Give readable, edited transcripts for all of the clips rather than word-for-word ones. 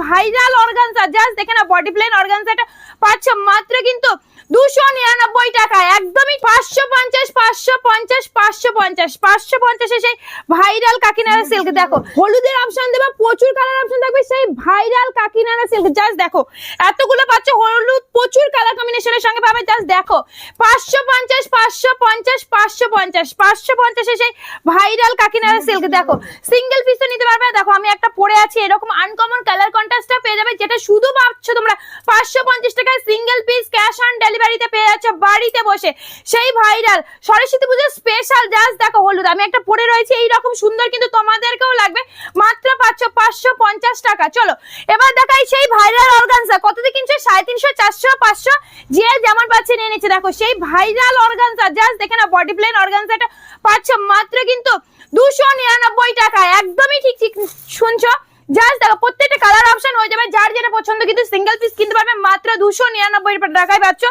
Viral organza, just দেখে না body plain অর্গানজাটা পাচ্ছ মাত্র কিন্তু 299 টাকায়, একদমই 550 550 550 550 সেই ভাইরাল কাকিনাড়া সিল্ক। দেখো হলুদের অপশন দেবা, প্রচুর কালার অপশন থাকবে, সেই ভাইরাল কাকিনাড়া সিল্ক। জাস্ট দেখো এতগুলো পাচ্ছ হলুদ, প্রচুর কালার কম্বিনেশনের সঙ্গে পাবে। জাস্ট দেখো 550 550 550 550 সেই ভাইরাল কাকিনাড়া সিল্ক। দেখো সিঙ্গেল পিস তো নিতে পারবে। দেখো আমি একটা পরে আছি, এরকম আনকমন কালার কন্ট্রাস্টটা পেয়ে যাবে, যেটা শুধু পাচ্ছ তোমরা 550 টাকায় সিঙ্গেল পিস, ক্যাশ অন ডেলিভারিতে পেয়ে যাচ্ছ বাড়িতে বসে। সেই ভাইরাল সরস্বতী পুজোর স্পেশাল। জাস্ট দেখো হলুদ, আমি একটা পরে রয়েছে এইরকম সুন্দর, কিন্তু তোমাদেরকেও লাগবে, মাত্র পাচ্ছ 550 টাকা। চলো এবার দেখাই সেই ভাইরাল অর্গানজা, কততে কিনছো? 350 400 500 যে যেমন পাচ্ছে নিয়ে নিচ্ছে। দেখো সেই ভাইরাল অর্গানজা, জাস্ট দেখে না বডি প্লেন অর্গানজাটা পাচ্ছ মাত্র কিন্তু 299 টাকায়, একদমই ঠিক ঠিক শুনছো। জাস্ট দেখো প্রত্যেকটা কালার অপশন হয়ে যাবে, যার যেটা পছন্দ কিন্তু সিঙ্গেল পিস কিনতে পারবে মাত্র 299 টাকায় পাচ্ছ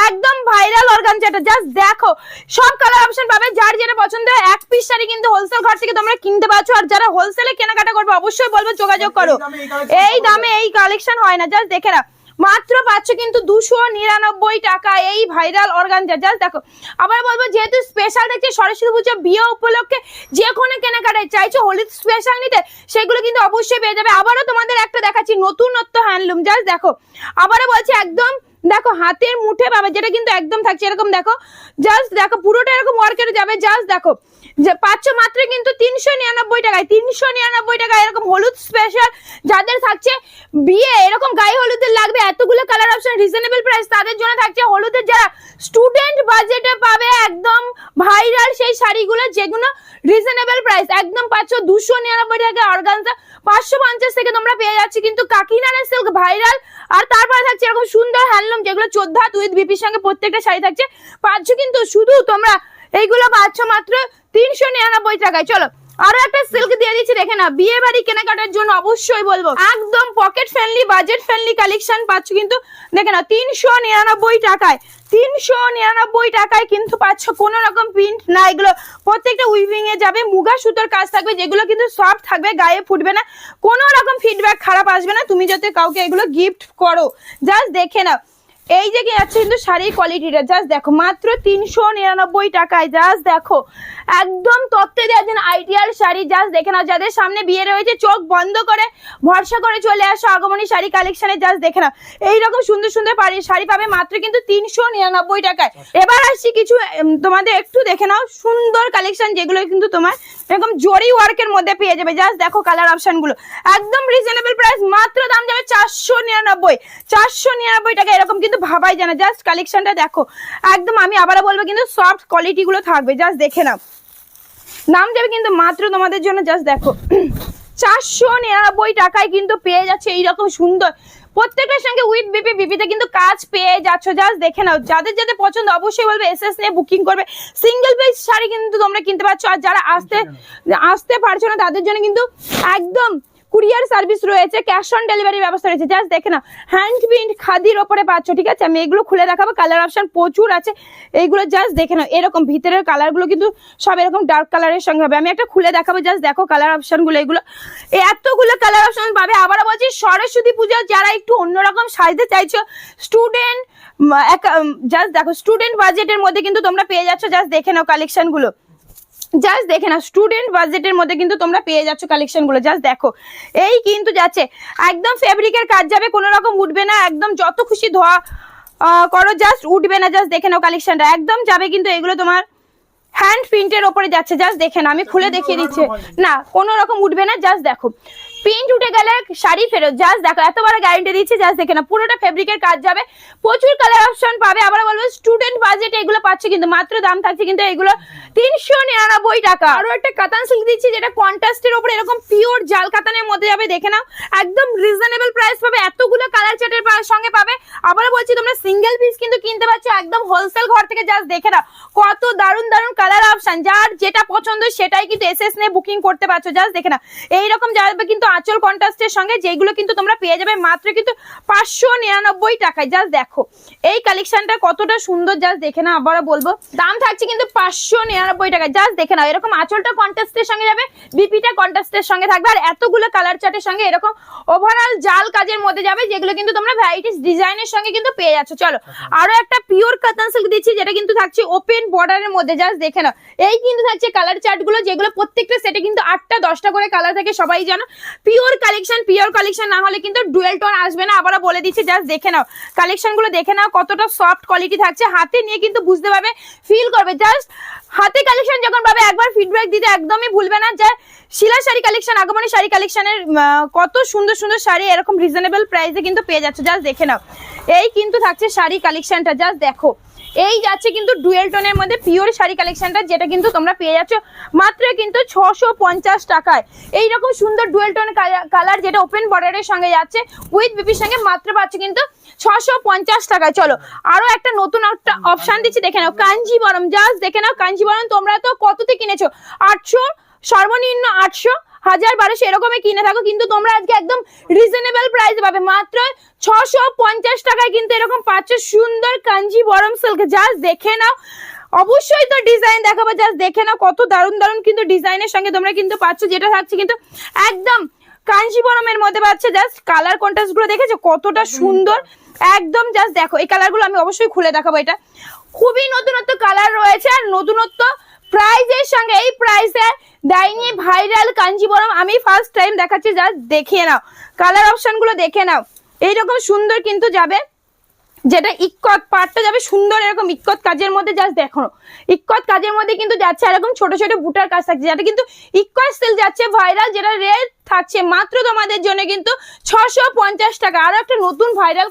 একদম ভাইরাল অর্গানজাটা। জাস্ট দেখো সব কালার অপশন পাবে, যার যেটা পছন্দ হয়। এক পিস শাড়ি কিন্তু হোলসেল ঘর থেকে তোমরা কিনতে পারছো, আর যারা হোলসেলে কেনাকাটা করবে অবশ্যই বলবো যোগাযোগ করো, এই দামে এই কালেকশন হয় না। জাস্ট দেখে না মাত্র পাচ্ছ কিন্তু 299 টাকা এই ভাইরাল অর্গানজা। জাস্ট দেখো আবার বলবো, যেহেতু স্পেশাল দেখছি সরস্বতী পুজো বিয়ে উপলক্ষে যে কোনো কেনাকাটায় চাইছো হলুদ স্পেশাল নিতে, সেগুলো কিন্তু অবশ্যই পেয়ে যাবে। আবারও তোমাদের একটা দেখাচ্ছি নতুনত্ব হ্যান্ডলুম। জাস্ট দেখো আবারও বলছি, একদম দেখো হাতের মুঠে পাবে, যেটা কিন্তু একদম থাকছে এরকম। দেখো জাস্ট দেখো পুরোটা এরকম ওয়ার্কের যাবে। জাস্ট দেখো যে পাচ্ছ মাত্র কিন্তু 399 টাকায়, 399 টাকায় এরকম হলুদ স্পেশাল। যাদের থাকছে বিয়ে এরকম গায়ে হলুদের লাগবে, এতগুলো কালার অপশন, রিজনেবল প্রাইস, তাদের জন্য থাকছে হলুদের। যারা স্টুডেন্ট বাজেটে পাবে একদম ভাইরাল সেই শাড়িগুলো, যেগুলো রিজনেবল প্রাইস, একদম পাচ্ছ 299 টাকায় অর্গানজা। 550 থেকে তোমরা পেয়ে যাচ্ছি কিন্তু কাকিনাড়া সিল্ক ভাইরাল। আর তারপরে থাকছে এরকম সুন্দর হ্যান্ডলুম, যেগুলো 14 হাত উইথ বিপির সঙ্গে প্রত্যেকটা শাড়ি থাকছে, পাচ্ছ কিন্তু শুধু তোমরা এইগুলো পাচ্ছ মাত্র 399 টাকায়। চলো আরো একটা সিল্ক দিয়ে দিচ্ছি, দেখে না বিয়ে বাড়ি কেনাকাটার জন্য অবশ্যই বলবো, একদম pocket friendly budget friendly collection পাচ্ছ কিন্তু দেখে না 399 টাকায়। 399 টাকায় কিন্তু পাচ্ছ কোনো রকম প্রিন্ট না, এগুলো প্রত্যেকটা উইভিং এ যাবে, মুগা সুতোর কাজ থাকবে, যেগুলো কিন্তু সফট থাকবে, গায়ে ফুটবে না, কোনো রকম ফিডব্যাক খারাপ আসবে না তুমি যাতে কাউকে এগুলো গিফট করো। জাস্ট দেখে নাও এই যে কি আছে কিন্তু শাড়ির কোয়ালিটিটা। জাস্ট দেখো মাত্র 399 টাকায়। জাস্ট দেখো একদম তত্ত্বে দেওয়ার জন্য আইডিয়াল শাড়ি। জাস্ট দেখে নাও, যাদের সামনে বিয়ে রয়েছে চোখ বন্ধ করে ভরসা করে চলে আসো আগমনী শাড়ি কালেকশনে। জাস্ট দেখে নাও এইরকম সুন্দর সুন্দর শাড়ি পাবে মাত্র কিন্তু 399 টাকায়। এবার আসছি কিছু তোমাদের একটু দেখে নাও সুন্দর কালেকশন, যেগুলো কিন্তু তোমার এরকম জরি ওয়ার্কের মধ্যে পেয়ে যাবে। জাস্ট দেখো কালার অপশন গুলো একদম রিজনেবল প্রাইস, মাত্র দাম যাবে 499 টাকা, এরকম কিন্তু ভাবাই জানা। জাস্ট কালেকশনটা দেখো একদম, আমি আবারও বলবো কিন্তু সফট কোয়ালিটি গুলো থাকবে। জাস্ট দেখে নাও নাম যাবে কিন্তু মাত্র তোমাদের জন্য। জাস্ট দেখো 499 টাকায় কিন্তু পেয়ে যাচ্ছে এইরকম সুন্দর প্রত্যেকটার সঙ্গে উইথ বিপি, বিপিতে কিন্তু কাজ পেয়ে যাচ্ছ। জাস্ট দেখে নাও যাদের যাদের পছন্দ অবশ্যই বলবে এসএস নিয়ে বুকিং করবে। সিঙ্গেল পিস শাড়ি কিন্তু তোমরা কিনতে পারছো, আর যারা আসতে পারছো না তাদের জন্য কিন্তু একদম কুরিয়ার সার্ভিস রয়েছে, ক্যাশ অন ডেলিভারি ব্যবস্থা রয়েছে। জাস্ট দেখে না হ্যান্ড প্রিন্ট খাদির ওপরে পাচ্ছ, ঠিক আছে? আমি এগুলো খুলে দেখাবো, কালার অপশন প্রচুর আছে এইগুলো। জাস্ট দেখে নাও এরকম ভিতরের কালার গুলো কিন্তু সব এরকম ডার্ক কালারের সঙ্গে হবে। আমি একটা খুলে দেখাবো, জাস্ট দেখো কালার অপশন গুলো, এগুলো এতগুলো কালার অপশন পাবে। আবারও বলছি সরস্বতী পুজো যারা একটু অন্যরকম সাজতে চাইছো, স্টুডেন্ট জাস্ট দেখো স্টুডেন্ট বাজেটের মধ্যে কিন্তু তোমরা পেয়ে যাচ্ছ। জাস্ট দেখে নাও কালেকশন গুলো, জাস্ট দেখে না স্টুডেন্ট বাজেটের মধ্যে কিন্তু তোমরা পেয়ে যাচ্ছ কালেকশন গুলো। জাস্ট দেখো এই কিন্তু যাচ্ছে একদম ফেব্রিকের কাজ যাবে, কোনো রকম উঠবে না, একদম যত খুশি ধোয়া করো জাস্ট উঠবে না। জাস্ট দেখে নাও কালেকশনটা একদম যাবে কিন্তু এগুলো তোমার হ্যান্ড প্রিন্টের ওপরে যাচ্ছে। জাস্ট দেখে না আমি খুলে দেখিয়ে দিচ্ছি, না কোনো রকম উঠবে না। জাস্ট দেখো প্রিন্ট উঠে গেলে শাড়ি ফেরত। জাস্ট দেখো এত বড় গ্যারান্টি দিচ্ছি। জাস্ট দেখে না পুরোটা ফেব্রিকের কাজ যাবে, প্রচুর কালার অপশন পাবে। আবার বলবো স্টুডেন্ট বাজেটে এগুলো পাচ্ছে কিন্তু মাত্র দাম থাকছে কিন্তু এগুলো 399 টাকা। আরো একটা কাতান সিল্ক দিচ্ছি, যেটা কন্ট্রাস্টের উপরে এরকম পিওর জাল কাতানের মধ্যে যাবে। দেখে নাও একদম রিজনেবল প্রাইস পাবে, এতগুলো কালার চার্টের সঙ্গে পাবে। আবার বলছি তোমরা সিঙ্গেল পিস কিন্তু কিনতে পারছো একদম হোলসেল ঘর থেকে। জাস্ট দেখে নাও কত দারুন দারুন কালার অপশন, যার যেটা পছন্দ সেটাই কিন্তু এসএস নিয়ে বুকিং করতে পারছো। জাস্ট দেখে নাও এইরকম যাবে কিন্তু আঁচল কন্ট্রাস্টের সঙ্গে, যেগুলো কিন্তু তোমরা পেয়ে যাবে মাত্র কিন্তু 599 টাকায়। জাস্ট দেখো এই কালেকশনটা কতটা সুন্দর, জাস্ট দেখে না, আবারও বলবো দাম থাকছে কিন্তু 599 টাকা। জাস্ট দেখে নাও, এরকম আঁচলটা কন্ট্রাস্টের সঙ্গে যাবে, বিপিটা কন্ট্রাস্টের সঙ্গে থাকবে, আর এতগুলো কালার চার্টের সঙ্গে এরকম ওভারঅল জাল কাজের মধ্যে যাবে, যেগুলো কিন্তু তোমরা ভ্যারাইটিস ডিজাইনের সঙ্গে কিন্তু পেয়ে যাচ্ছ। চলো আরো একটা পিওর কাতান সিল্ক দিচ্ছি, যেটা কিন্তু থাকছে ওপেন বর্ডারের মধ্যে। জাস্ট দেখে নাও, এই কিন্তু থাকছে কালার চার্ট গুলো, যেগুলো প্রত্যেকটা সেটে কিন্তু 8টা 10টা করে কালার থাকে, সবাই জানো। পিওর কালেকশন না হলে কিন্তু ডুয়েল টোন আসবে না, আবারও বলে দিচ্ছি। জাস্ট দেখে নাও কালেকশন গুলো, দেখে নাও কতটা সফট কোয়ালিটি থাকছে, হাতে নিয়ে কিন্তু বুঝতে পারবে, ফিল করবে। জাস্ট হাতে কালেকশন যখন পাবে একবার ফিডব্যাক দিতে একদমই ভুলবে না, যে শিলা শাড়ি কালেকশন, আগমনী শাড়ি কালেকশনের কত সুন্দর সুন্দর শাড়ি এরকম রিজনেবল প্রাইসে কিন্তু পেয়ে যাচ্ছে। জাস্ট দেখে নাও, এই কিন্তু থাকছে শাড়ি কালেকশনটা। জাস্ট দেখো, এই যাচ্ছে কিন্তু ডুয়েল টোনের মধ্যে পিওর শাড়ি কালেকশনটা, যেটা কিন্তু তোমরা পেয়ে যাচ্ছ মাত্র কিন্তু 650 টাকায়। এইরকম সুন্দর ডুয়েল টোন কালার, যেটা ওপেন বর্ডারের সঙ্গে যাচ্ছে উইথ বিপির সঙ্গে, মাত্র পাচ্ছে কিন্তু 650 টাকায়। চলো আরো একটা নতুন একটা অপশন দিচ্ছি, দেখে নাও কাঞ্জিবরম। জাস্ট দেখে নাও কাঞ্জিবরম, তোমরা তো কততে কিনেছো, 800, সর্বনিম্ন 800, 1000-1200 এরকমই কিনে থাকো, কিন্তু তোমরা আজকে একদম রিজনেবল প্রাইসে পাবে মাত্র 650 টাকায় কিন্তু এরকম পাচ্ছ সুন্দর কাঞ্জিবরম সিল্ক। জাস্ট দেখে নাও, অবশ্যই তো ডিজাইন দেখাবো, জাস্ট দেখে নাও কত দারুণ দারুণ কিন্তু ডিজাইনের সঙ্গে তোমরা কিন্তু পাচ্ছ, যেটা থাকছে কিন্তু একদম কাঞ্জিবরমের মধ্যে পাচ্ছে। জাস্ট কালার কন্ট্রাস্ট গুলো দেখেছো কতটা সুন্দর, একদম জাস্ট দেখো এই কালার গুলো আমি অবশ্যই খুলে দেখাবো। এটা খুবই নতুনত্ব কালার রয়েছে, আর নতুনত্ব প্রাইজের সঙ্গে, এই প্রাইসে ডাইনি ভাইরাল কাঞ্জিবরম আমি ফার্স্ট টাইম দেখাচ্ছি। জাস্ট দেখে নাও কালার অপশন গুলো, দেখে নাও এইরকম সুন্দর কিন্তু যাবে, যেটা ইক্কত পাটটা যাবে সুন্দর এরকম ইক্কত কাজের মধ্যে। জাস্ট দেখো ইক্কত কাজের মধ্যে কিন্তু যাচ্ছে এরকম ছোট ছোট বুটার কাজ থাকছে, যেটা কিন্তু ইক্কত সিল্ক যাচ্ছে ভাইরাল, যেটা রেট থাকছে মাত্র তোমাদের জন্য কিন্তু 650 টাকা। আরো একটা নতুন ভাইরাল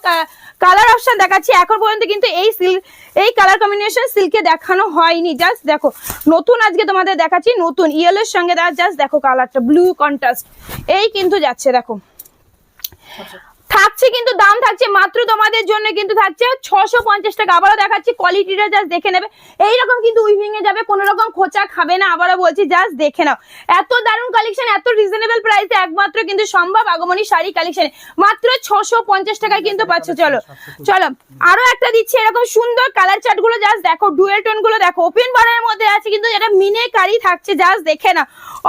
কালার অপশন দেখাচ্ছি, এখন পর্যন্ত কিন্তু এই কালার কম্বিনেশন সিল্কে দেখানো হয়নি। জাস্ট দেখো নতুন আজকে তোমাদের দেখাচ্ছি, নতুন ইয়েলোর সঙ্গে জাস্ট দেখো কালারটা ব্লু কন্ট্রাস্ট, এই কিন্তু যাচ্ছে দেখো, থাকছে কিন্তু দাম থাকছে মাত্র তোমাদের জন্য কিন্তু থাকছে 650 টাকা। আবারও দেখাচ্ছি কোয়ালিটিটা, জাস্ট দেখে নেবে, এইরকম কিন্তু উইভিং এ যাবে, কোনো রকম খোঁচা খাবে না। আবারও বলছি জাস্ট দেখে নাও, এত দারুণ কালেকশন এত রিজনেবল প্রাইসে একমাত্র কিন্তু সম্ভব আগমনী শাড়ি কালেকশনে, মাত্র 650 টাকায় কিন্তু পাচ্ছ। চলো চলো আরো একটা দিচ্ছি এরকম সুন্দর কালার চার্ট গুলো, জাস্ট দেখো ডুয়েল টোন গুলো দেখো, ওপেন বর্ডারের মধ্যে আছে কিন্তু যেটা মিনেকারি থাকছে। জাস্ট দেখে না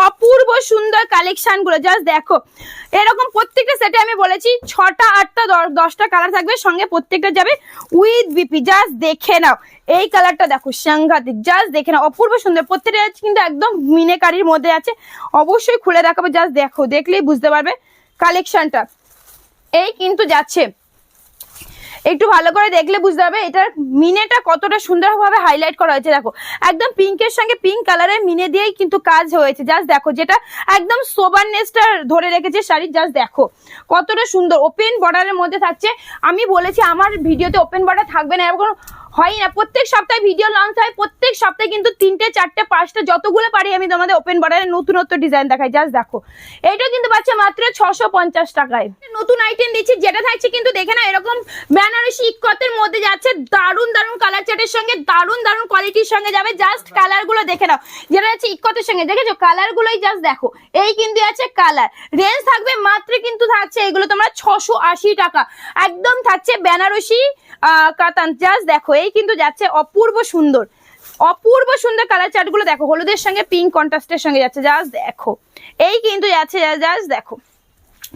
অপূর্ব সুন্দর কালেকশন গুলো, জাস্ট দেখো এরকম প্রত্যেকটা সেটে আমি বলেছি 6টা 8টা 10টা কালার থাকবে, সঙ্গে প্রত্যেকটা যাবে উইথ বিপি। জাস্ট দেখে নাও এই কালারটা দেখো সাংঘাতিক, জাস্ট দেখে নাও অপূর্ব সুন্দর, প্রত্যেকটা কিন্তু একদম মিনেকারির মধ্যে আছে, অবশ্যই খুলে দেখাবো। জাস্ট দেখো, দেখলেই বুঝতে পারবে কালেকশনটা, এই কিন্তু যাচ্ছে, একটু ভালো করে দেখলে বুঝতে পারবে এটার মিনেটা কতটা সুন্দরভাবে হাইলাইট করা হয়েছে। দেখো একদম পিঙ্কের সঙ্গে পিঙ্ক কালারের মিনে দিয়েই কিন্তু কাজ হয়েছে। জাস্ট দেখো, যেটা একদম সোবারনেসটা ধরে রেখেছে শাড়ির। জাস্ট দেখো কতটা সুন্দর, ওপেন বর্ডারের মধ্যে থাকছে। আমি বলেছি আমার ভিডিওতে ওপেন বর্ডার থাকবে না, এরকম হয় না, প্রত্যেক সপ্তাহে ভিডিও লঞ্চ হয়, প্রত্যেক সপ্তাহে কিন্তু 3টে 4টে 5টা যতগুলো পারি আমি তোমাদের ওপেন বর্ডারের নতুনত্ব ডিজাইন দেখাই। জাস্ট দেখো এইটা কিন্তু পাচ্ছে মাত্র 650 টাকায়। নতুন আইটেম দিচ্ছি, যেটা থাকছে কিন্তু দেখে না এরকম বেনারসি ইক্কতের মধ্যে যাচ্ছে, দারুন দারুন কালার চার্টের সঙ্গে, দারুন দারুন কোয়ালিটির সঙ্গে যাবে। জাস্ট কালার গুলো দেখে নাও, যেটা যাচ্ছে ইক্কতের সঙ্গে, দেখেছো কালার গুলোই জাস্ট দেখো, এই কিন্তু আছে কালার। রেঞ্জ থাকবে মাত্র কিন্তু থাকছে এগুলো তোমরা 680 টাকা, একদম থাকছে বেনারসি কাতান। জাস্ট দেখো এই কিন্তু যাচ্ছে অপূর্ব সুন্দর, অপূর্ব সুন্দর কালার চার্ট গুলো দেখো, হলুদের সঙ্গে পিঙ্ক কন্ট্রাস্টের সঙ্গে যাচ্ছে। জাস্ট দেখো এই কিন্তু যাচ্ছে, জাস্ট দেখো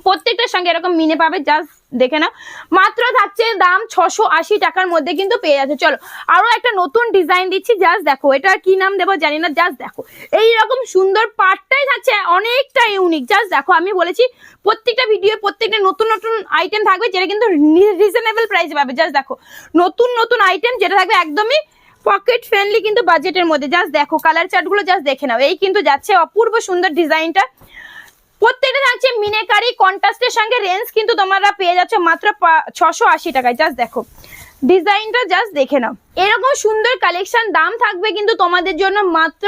প্রত্যেকটার সঙ্গে এরকম মিনে পাবে। জাস্ট দেখে নাও, মাত্র থাকছে দাম 680 টাকার মধ্যে কিন্তু পেয়ে যাচ্ছে। চলো আরো একটা নতুন ডিজাইন দিচ্ছি, জাস্ট দেখো এটা কি নাম দেবো জানি না। জাস্ট দেখো এইরকম সুন্দর পাটটাই থাকছে অনেকটা ইউনিক। জাস্ট দেখো আমি বলেছি প্রত্যেকটা ভিডিও প্রত্যেকটা নতুন নতুন আইটেম থাকবে, যেটা কিন্তু রিজনেবল প্রাইসে পাবে। জাস্ট দেখো নতুন নতুন আইটেম, যেটা থাকবে একদমই পকেট ফ্রেন্ডলি কিন্তু বাজেটের মধ্যে। জাস্ট দেখো কালার চার্ট গুলো, জাস্ট দেখে নাও, এই কিন্তু যাচ্ছে অপূর্ব সুন্দর ডিজাইনটা, প্রত্যেকটা থাকছে মিনেকারি কন্ট্রাস্টের সঙ্গে। রেঞ্জ কিন্তু তোমরা পেয়ে যাচ্ছ মাত্র 680 টাকায়। জাস্ট দেখো ডিজাইনটা, জাস্ট দেখে নাও এরকম সুন্দর কালেকশন, দাম থাকবে কিন্তু তোমাদের জন্য মাত্র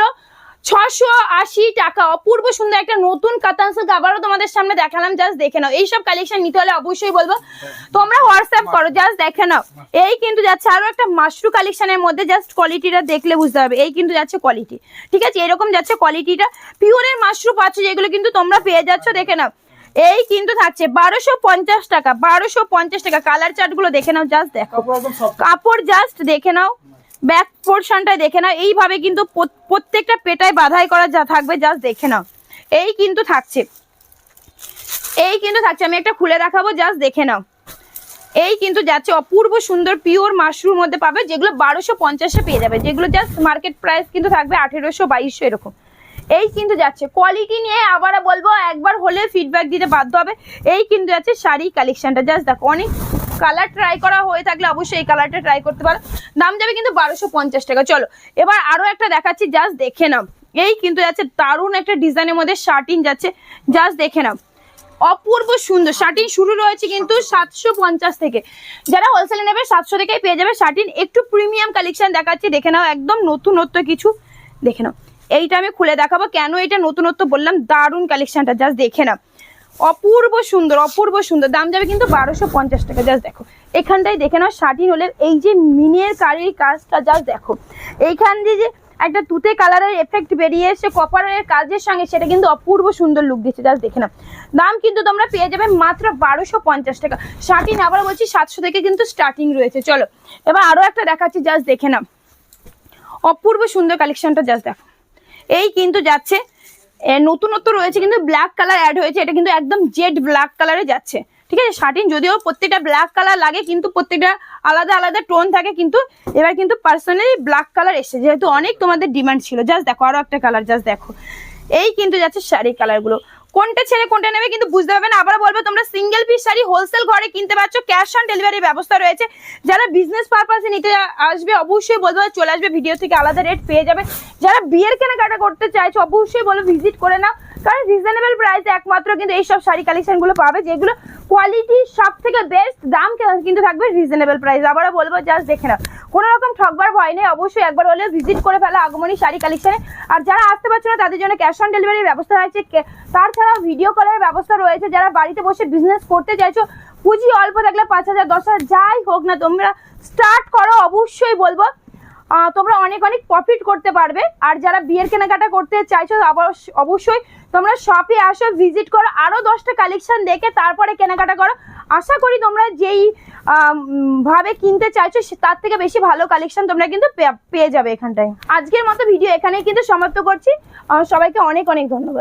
680 টাকা। অপূর্ব সুন্দর একটা নতুন কাতান সিল্ক আবারও তোমাদের সামনে দেখালাম। জাস্ট দেখে নাও, এইসব কালেকশন নিতে হলে অবশ্যই বলবো তোমরা হোয়াটসঅ্যাপ করো। জাস্ট দেখে নাও এই কিন্তু যাচ্ছে আরো একটা মাশরু কালেকশনের মধ্যে, জাস্ট কোয়ালিটিটা দেখলে বুঝতে পারবে, এই কিন্তু যাচ্ছে কোয়ালিটি, ঠিক আছে এরকম যাচ্ছে কোয়ালিটিটা, পিওরের মাশরু পাচ্ছ যেগুলো কিন্তু তোমরা পেয়ে যাচ্ছ। দেখে নাও এই কিন্তু থাকছে 1250 টাকা, 1250 টাকা। কালার চার্ট গুলো দেখে নাও, জাস্ট দেখো কাপড়, জাস্ট দেখে নাও, ব্যাক পোর্শনটা দেখে নাও। এইভাবে কিন্তু প্রত্যেকটা পেটায় বাঁধাই করা যা থাকবে, জাস্ট দেখে নাও। এই কিন্তু থাকছে, এই কিন্তু থাকছে, আমি একটা খুলে দেখাবো, জাস্ট দেখে নাও। এই কিন্তু যাচ্ছে অপূর্ব সুন্দর পিওর মাশরুম মধ্যে পাবে, যেগুলো 1250-এ পেয়ে যাবে, যেগুলো জাস্ট মার্কেট প্রাইস কিন্তু থাকবে 1800 2200 এরকম। এই কিন্তু যাচ্ছে কোয়ালিটি নিয়ে আবার বলবো, একবার হলে ফিডব্যাক দিতে বাধ্য হবে। এই কিন্তু যাচ্ছে শাড়ি কালেকশনটা, জাস্ট দেখো, অনেক কালার ট্রাই করা হয়ে থাকলে অবশ্যই এই কালারটা ট্রাই করতে পারো। দাম যাবে কিন্তু 1250 টাকা। চলো এবার আরো একটা দেখাচ্ছি, জাস্ট দেখে নাও। এই কিন্তু যাচ্ছে দারুণ একটা ডিজাইনের মধ্যে শার্টিন যাচ্ছে, জাস্ট দেখে নাও, অপূর্ব সুন্দর। শার্টিন শুরু রয়েছে কিন্তু 750 থেকে, যারা হোলসেলে নেবে 700 থেকেই পেয়ে যাবে শার্টিন। একটু প্রিমিয়াম কালেকশন দেখাচ্ছি, দেখে নাও, একদম নতুনত্ব কিছু, দেখে নাও। এইটা আমি খুলে দেখাবো, কেন এটা নতুনত্ব বললাম, দারুণ কালেকশনটা, জাস্ট দেখে নাও, অপূর্ব সুন্দর, অপূর্ব সুন্দর। দাম যাবে কিন্তু 1250 টাকা। জাস্ট দেখো এখানটাই দেখে নাও, শার্টিন হলে এই যে মিনের কারির কাজটা, জাস্ট দেখো, এইখান দিয়ে যে একটা তুতে কালারের এফেক্ট বেরিয়ে এসে কপারের কাজের সঙ্গে, সেটা কিন্তু অপূর্ব সুন্দর লুক দিচ্ছে, জাস্ট দেখে নাও। দাম কিন্তু তোমরা পেয়ে যাবে মাত্র 1250 টাকা। শার্টিন আবার বলছি 700 থেকে কিন্তু স্টার্টিং রয়েছে। চলো এবার আরো একটা দেখাচ্ছি, জাস্ট দেখে নাও, অপূর্ব সুন্দর কালেকশনটা, জাস্ট দেখো। এই কিন্তু যাচ্ছে নতুনত্ব রয়েছে, কিন্তু ব্ল্যাক কালার অ্যাড হয়েছে, এটা কিন্তু একদম জেড ব্ল্যাক কালারে যাচ্ছে, ঠিক আছে। শার্টিন যদিও প্রত্যেকটা ব্ল্যাক কালার লাগে, কিন্তু প্রত্যেকটা আলাদা আলাদা টোন থাকে, কিন্তু এবার কিন্তু পার্সোনালি ব্ল্যাক কালার এসেছে, যেহেতু অনেক তোমাদের ডিমান্ড ছিল। জাস্ট দেখো আরো একটা কালার, জাস্ট দেখো। এই কিন্তু যাচ্ছে শাড়ির কালারগুলো, কোনটা ছেড়ে কোনটা নেবে কিন্তু বুঝতে পারবে না। আবার বলবো, তোমরা সিঙ্গেল পিস শাড়ি হোলসেল ঘরে কিনতে পারছো, ক্যাশ অন ডেলিভারির ব্যবস্থা রয়েছে। যারা বিজনেস পারপাসে নিতে আসবে অবশ্যই বলবো চলে আসবে, ভিডিও থেকে আলাদা রেট পেয়ে যাবে। যারা বিয়ের কেনাকাটা করতে চাইছো অবশ্যই বলো ভিজিট করে নাও, কারণ রিজনেবল প্রাইসে একমাত্র কিন্তু এইসব শাড়ি কালেকশন গুলো পাবে, যেগুলো কোয়ালিটি সব থেকে বেস্ট, দাম কিন্তু থাকবে রিজনেবল প্রাইস। আবারও বলবো, জাস্ট দেখে নাও, কোনো রকম ঠকবার ভয় নেই, অবশ্যই একবার হলে ভিজিট করে ফেলো আগমনী শাড়ি কালেকশনে। আর যারা আসতে পারছো না তাদের জন্য ক্যাশ অন ডেলিভারির ব্যবস্থা রয়েছে, তাছাড়াও ভিডিও কলের ব্যবস্থা রয়েছে। যারা বাড়িতে বসে বিজনেস করতে চাইছো, পুঁজি অল্প থাকলে 5000 10,000 যাই হোক না, তোমরা স্টার্ট করো, অবশ্যই বলবো তোমরা অনেক অনেক প্রফিট করতে পারবে। আর যারা বিয়ের কেনাকাটা করতে চাইছো অবশ্যই তোমরা শপে আসো, ভিজিট করো, আরো 10টা কালেকশন দেখে তারপরে কেনাকাটা করো। আশা করি তোমরা যেই ভাবে কিনতে চাইছো তার থেকে বেশি ভালো কালেকশন তোমরা কিন্তু পেয়ে যাবে এখানটায়। আজকের মতো ভিডিও এখানেই কিন্তু সমাপ্ত করছি, সবাইকে অনেক অনেক ধন্যবাদ।